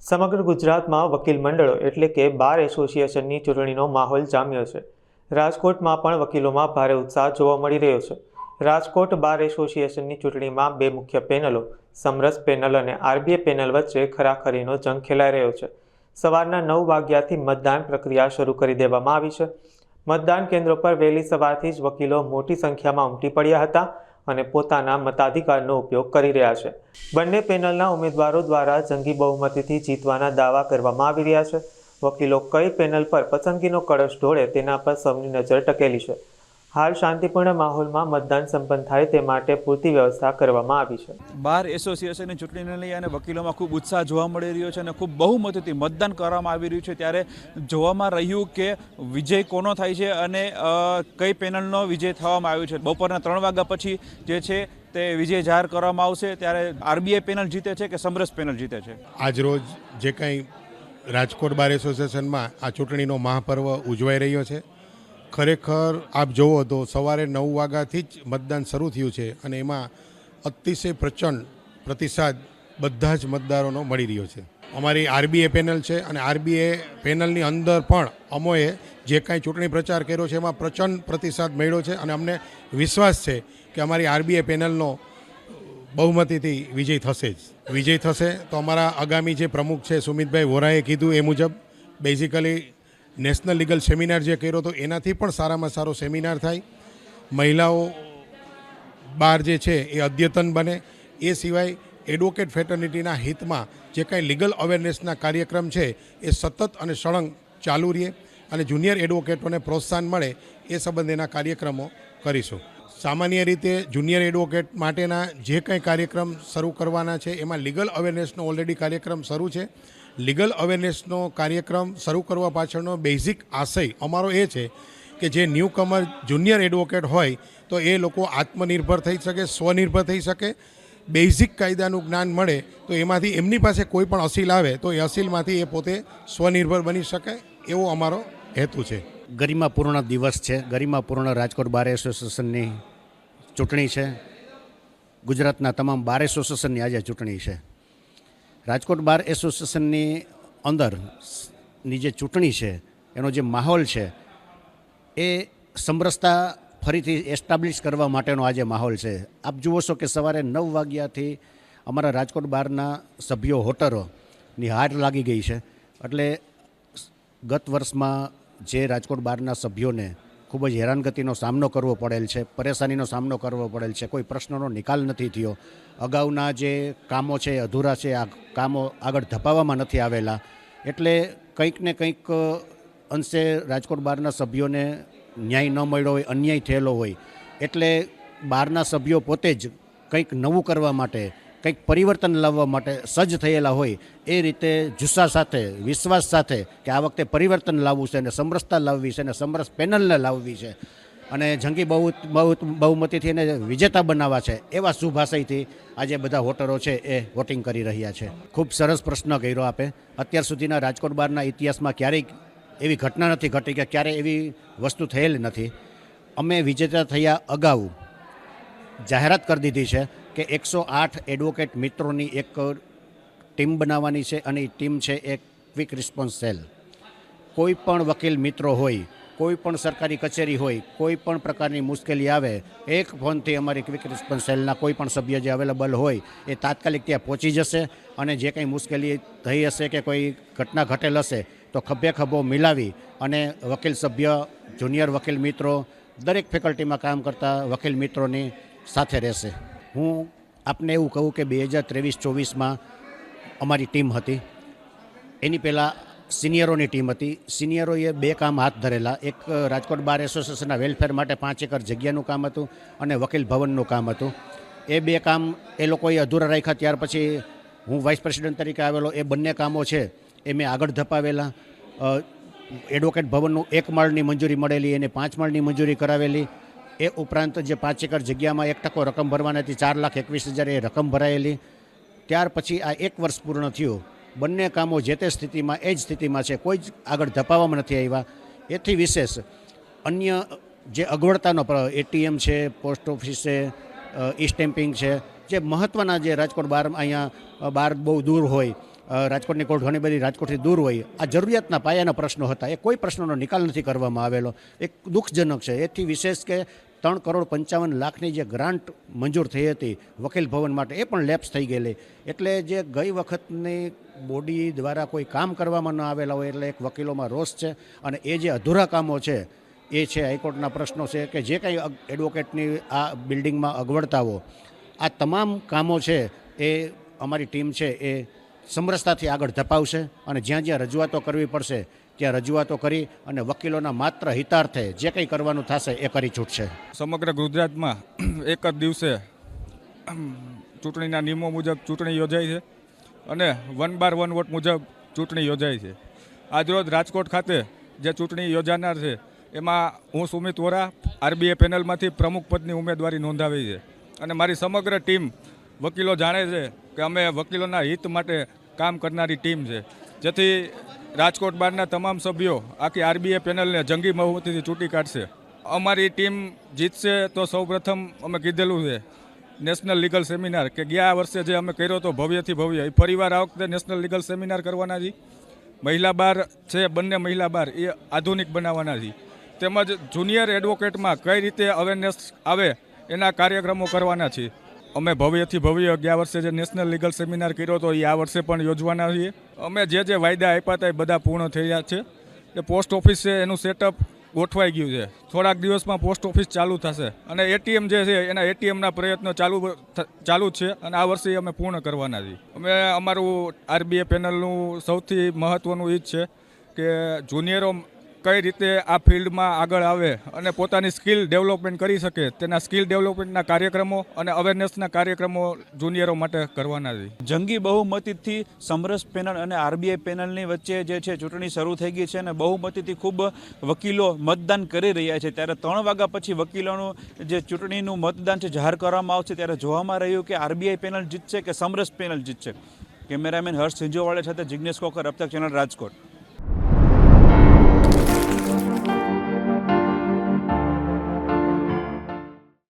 સમગ્ર ગુજરાતમાં વકીલ મંડળો એટલે કે બાર એસોસિએશનની ચૂંટણીનો માહોલ જામ્યો છે. રાજકોટમાં પણ વકીલોમાં ભારે ઉત્સાહ જોવા મળી રહ્યો છે. રાજકોટ બાર એસોસિએશનની ચૂંટણીમાં બે મુખ્ય પેનલો સમરસ પેનલ અને આરબીએ પેનલ વચ્ચે ખરાખરીનો જંગ ખેલાઈ રહ્યો છે. સવારના 9 વાગ્યાથી મતદાન પ્રક્રિયા શરૂ કરી દેવામાં આવી છે. મતદાન કેન્દ્રો પર વહેલી સવારથી જ વકીલો મોટી સંખ્યામાં ઉમટી પડ્યા હતા અને પોતાના મતાધિકારનો ઉપયોગ કરી રહ્યા છે. બંને પેનલના ઉમેદવારો દ્વારા જંગી બહુમતીથી જીતવાના દાવા કરવામાં આવી રહ્યા છે. વકીલો કઈ પેનલ પર પસંદગીનો કળશ ઢોળે તેના પર સૌની નજર ટકેલી છે. હાલ શાંતિપૂર્ણ માહોલમાં મતદાન સંપન્ન થાય તે માટે પૂરતી વ્યવસ્થા કરવામાં આવી છે. બાર એસોસિએશનની ચૂંટણીને લઈ અને વકીલોમાં ખૂબ ઉત્સાહ જોવા મળી રહ્યો છે અને ખૂબ બહુમતીથી મતદાન કરવામાં આવી રહ્યું છે. ત્યારે જોવામાં રહ્યું કે વિજય કોનો થાય છે અને કઈ પેનલનો વિજય થવામાં આવ્યો છે. બપોરના 3 વાગ્યા પછી જે છે તે વિજય જાહેર કરવામાં આવશે. ત્યારે આરબીઆઈ પેનલ જીતે છે કે સમરસ પેનલ જીતે છે? આજરોજ જે કંઈ રાજકોટ બાર એસોસિએશનમાં આ ચૂંટણીનો મહાપર્વ ઉજવાઈ રહ્યો છે, ખરેખર આપ જુઓ તો સવારે 9 વાગ્યાથી જ મતદાન શરૂ થયું છે અને એમાં અતિશય પ્રચંડ પ્રતિસાદ બધા જ મતદારોનો મળી રહ્યો છે. અમારી આરબીએ પેનલ છે અને આરબીએ પેનલની અંદર પણ અમોએ જે કાંઈ ચૂંટણી પ્રચાર કર્યો છે એમાં પ્રચંડ પ્રતિસાદ મળ્યો છે અને અમને વિશ્વાસ છે કે અમારી આરબીએ પેનલનો બહુમતીથી વિજય થશે જ. વિજય થશે તો અમારા આગામી જે પ્રમુખ છે સુમિતભાઈ વોરાએ કીધું એ મુજબ બેઝિકલી નેશનલ લીગલ સેમિનાર જે કર્યો હતો એનાથી પણ સારામાં સારો સેમિનાર થાય, મહિલાઓ બાર જે છે એ અદ્યતન બને. એ સિવાય એડવોકેટ ફેટર્નિટીના હિતમાં જે કાંઈ લીગલ અવેરનેસના કાર્યક્રમ છે એ સતત અને સળંગ ચાલુ રહે અને જુનિયર એડવોકેટોને પ્રોત્સાહન મળે એ સંબંધેના કાર્યક્રમો કરીશું. સામાન્ય રીતે જુનિયર એડવોકેટ માટેના જે કંઈ કાર્યક્રમ શરૂ કરવાના છે એમાં લીગલ અવેરનેસનો ઓલરેડી કાર્યક્રમ શરૂ છે. લીગલ અવેરનેસનો કાર્યક્રમ શરૂ કરવા પાછળનો બેઝિક આશય અમારો એ છે કે જે ન્યૂકમર જુનિયર એડવોકેટ હોય તો એ લોકો આત્મનિર્ભર થઈ શકે, સ્વનિર્ભર થઈ શકે, બેઝિક કાયદાનું જ્ઞાન મળે તો એમાંથી એમની પાસે કોઈ પણ અસીલ આવે તો એ અસીલમાંથી એ પોતે સ્વનિર્ભર બની શકે, એવો અમારો હેતુ છે. ગરિમાપૂર્ણ દિવસ છે. ગરિમાપૂર્ણ રાજકોટ બાર એસોસિએશનની ચૂંટણી છે. ગુજરાતના તમામ બાર એસોસિએશનની આજે ચૂંટણી છે. રાજકોટ બાર એસોસિએશનની અંદરની જે ચૂંટણી છે એનો જે માહોલ છે એ સમરસતા ફરીથી એસ્ટાબ્લિશ કરવા માટેનો આજે માહોલ છે. આપ જુઓ છો કે સવારે 9 વાગ્યાથી અમારા રાજકોટ બારના સભ્યો વોટરોની હાર લાગી ગઈ છે. એટલે ગત વર્ષમાં જે રાજકોટ બારના સભ્યોને ખૂબ જ હેરાનગતિનો સામનો કરવો પડેલ છે, પરેશાનીનો સામનો કરવો પડેલ છે, કોઈ પ્રશ્નનો નિકાલ નથી થયો, અગાઉના જે કામો છે અધૂરા છે, આ કામો આગળ ધપાવવામાં નથી આવેલા, એટલે કંઈક ને કંઈક અંશે રાજકોટ બારના સભ્યોને ન્યાય ન મળ્યો હોય, અન્યાય થયેલો હોય, એટલે બારના સભ્યો પોતે જ કંઈક નવું કરવા માટે, કંઈક પરિવર્તન લાવવા માટે સજ્જ થયેલા હોય એ રીતે જુસ્સા સાથે, વિશ્વાસ સાથે કે આ વખતે પરિવર્તન લાવવું છે અને સમરસતા લાવવી છે અને સમરસ પેનલને લાવવી છે અને જંગી બહુમતીથી એને વિજેતા બનાવવા છે, એવા શુભાશયથી આજે બધા વોટરો છે એ વોટિંગ કરી રહ્યા છે. ખૂબ સરસ પ્રશ્ન કર્યો આપે. અત્યાર સુધીના રાજકોટ બારના ઇતિહાસમાં ક્યારેય એવી ઘટના નથી ઘટી કે ક્યારેય એવી વસ્તુ થયેલ નથી. અમે વિજેતા થયા અગાઉ જાહેરાત કરી દીધી છે કે 108 એડવોકેટ મિત્રોની એક ટીમ બનાવવાની છે અને એ ટીમ છે એક ક્વિક રિસ્પોન્સ સેલ. કોઈ પણ વકીલ મિત્રો હોય, કોઈ પણ સરકારી કચેરી હોય, કોઈ પણ પ્રકારની મુશ્કેલી આવે, એક ફોનથી અમારી ક્વિક રિસ્પોન્સ સેલના કોઈ પણ સભ્ય જે અવેલેબલ હોય એ તાત્કાલિક ત્યાં પહોંચી જશે અને જે કંઈ મુશ્કેલી થઈ હશે કે કોઈ ઘટના ઘટેલ હશે તો ખભે ખભો મિલાવી અને વકીલ સભ્ય, જુનિયર વકીલ મિત્રો, દરેક ફેકલ્ટીમાં કામ કરતા વકીલ મિત્રોની સાથે રહેશે. હું આપને એવું કહું કે 2023-24માં અમારી ટીમ હતી. એની પહેલાં સિનિયરોની ટીમ હતી. સિનિયરોએ 2 કામ હાથ ધરેલા. એક રાજકોટ બાર એસોસિએશનના વેલફેર માટે 5 એકર જગ્યાનું કામ હતું અને વકીલ ભવનનું કામ હતું. એ 2 કામ એ લોકોએ અધૂરા રાખ્યા. ત્યાર પછી હું વાઇસ પ્રેસિડેન્ટ તરીકે આવેલો. એ બંને કામો છે એ મેં આગળ ધપાવેલા. એડવોકેટ ભવનનું 1 માળની મંજૂરી મળેલી, એને 5 માળની મંજૂરી કરાવેલી. એ ઉપરાંત જે 5 એકર જગ્યામાં 1% રકમ ભરવાની હતી, 4,21,000 એ રકમ ભરાયેલી. ત્યાર પછી આ 1 વર્ષ પૂર્ણ થયું. બંને કામો જે તે સ્થિતિમાં એ જ સ્થિતિમાં છે, કોઈ જ આગળ ધપાવવામાં નથી આવ્યા. એથી વિશેષ અન્ય જે અગવડતાનો એટીએમ છે, પોસ્ટ ઓફિસ છે, ઈ સ્ટેમ્પિંગ છે, જે મહત્ત્વના જે રાજકોટ બાર અહીંયા બહાર બહુ દૂર હોય રાજકોટની કોર્ટ ઘણી બધી રાજકોટથી દૂર હોય, આ જરૂરિયાતના પાયાના પ્રશ્નો હતા, એ કોઈ પ્રશ્નોનો નિકાલ નથી કરવામાં આવેલો. એક દુઃખજનક છે. એથી વિશેષ કે 3,55,00,000ની જે ગ્રાન્ટ મંજૂર થઈ હતી વકીલ ભવન માટે, એ પણ લેપ્સ થઈ ગયેલી. એટલે જે ગઈ વખતની બોડી દ્વારા કોઈ કામ કરવામાં ન આવેલા હોય એટલે એક વકીલોમાં રોષ છે. અને એ જે અધૂરા કામો છે એ છે હાઈકોર્ટના પ્રશ્નો છે કે જે કંઈ એડવોકેટની આ બિલ્ડિંગમાં અગવડતાઓ, આ તમામ કામો છે એ અમારી ટીમ છે એ સમરસતાથી આગળ ધપાવશે અને જ્યાં જ્યાં રજૂઆતો કરવી પડશે ત્યાં રજૂઆતો કરી અને વકીલોના માત્ર હિતાર્થે જે કંઈ કરવાનું થશે એ કરી છૂટશે. સમગ્ર ગુજરાતમાં એક જ દિવસે ચૂંટણીના નિયમો મુજબ ચૂંટણી યોજાઈ છે અને 1/1 વોટ મુજબ ચૂંટણી યોજાઈ છે. આજરોજ રાજકોટ ખાતે જે ચૂંટણી યોજાનાર છે એમાં હું સુમિત વોરા આરબીઆઈ પેનલમાંથી પ્રમુખ પદની ઉમેદવારી નોંધાવી છે અને મારી સમગ્ર ટીમ વકીલો જાણે છે કે અમે વકીલોના હિત માટે કામ કરનારી ટીમ છે, જેથી રાજકોટ બારના તમામ સભ્યો આખી આરબીઆઈ પેનલને જંગી બહુમતીથી ચૂંટી કાઢશે. અમારી ટીમ જીતશે તો સૌપ્રથમ અમે કીધેલું છે નેશનલ લીગલ સેમિનાર કે ગયા વર્ષે જે અમે કર્યો હતો ભવ્યથી ભવ્ય, એ ફરીવાર આ વખતે નેશનલ લીગલ સેમિનાર કરવાના છે. મહિલા બાર છે, બંને મહિલા બાર એ આધુનિક બનાવવાના છે. તેમજ જુનિયર એડવોકેટમાં કઈ રીતે અવેરનેસ આવે એના કાર્યક્રમો કરવાના છે. અમે ભવ્યથી ભવ્ય ગયા વર્ષે જે નેશનલ લીગલ સેમિનાર કર્યો હતો એ આ વર્ષે પણ યોજવાના છીએ. અમે જે વાયદા આપ્યા હતા એ બધા પૂર્ણ થઈ રહ્યા છે. એ પોસ્ટ ઓફિસ છે એનું સેટઅપ ગોઠવાઈ ગયું છે. થોડાક દિવસમાં પોસ્ટ ઓફિસ ચાલુ થશે અને એટીએમ જે છે એના એટીએમના પ્રયત્નો ચાલુ જ છે અને આ વર્ષે અમે પૂર્ણ કરવાના છીએ. અમે અમારું આરબીઆઈ પેનલનું સૌથી મહત્ત્વનું એ જ છે કે જુનિયરો કઈ રીતે આ ફિલ્ડમાં આગળ આવે અને પોતાની સ્કિલ ડેવલપમેન્ટ કરી શકે તેના સ્કિલ ડેવલપમેન્ટના કાર્યક્રમો અને અવેરનેસના કાર્યક્રમો જુનિયરો માટે કરવાના છે. જંગી બહુમતીથી સમરસ પેનલ અને આરબીઆઈ પેનલની વચ્ચે જે છે ચૂંટણી શરૂ થઈ ગઈ છે અને બહુમતીથી ખૂબ વકીલો મતદાન કરી રહ્યા છે. ત્યારે 3 વાગ્યા પછી વકીલોનું જે ચૂંટણીનું મતદાન છે જાહેર કરવામાં આવશે. ત્યારે જોવામાં રહ્યું કે આરબીઆઈ પેનલ જીતશે કે સમરસ પેનલ જીતશે. કેમેરામેન હર્ષ સિંજોવાળા સાથે જિગ્નેશ કોકર, અબ તક ચેનલ, રાજકોટ.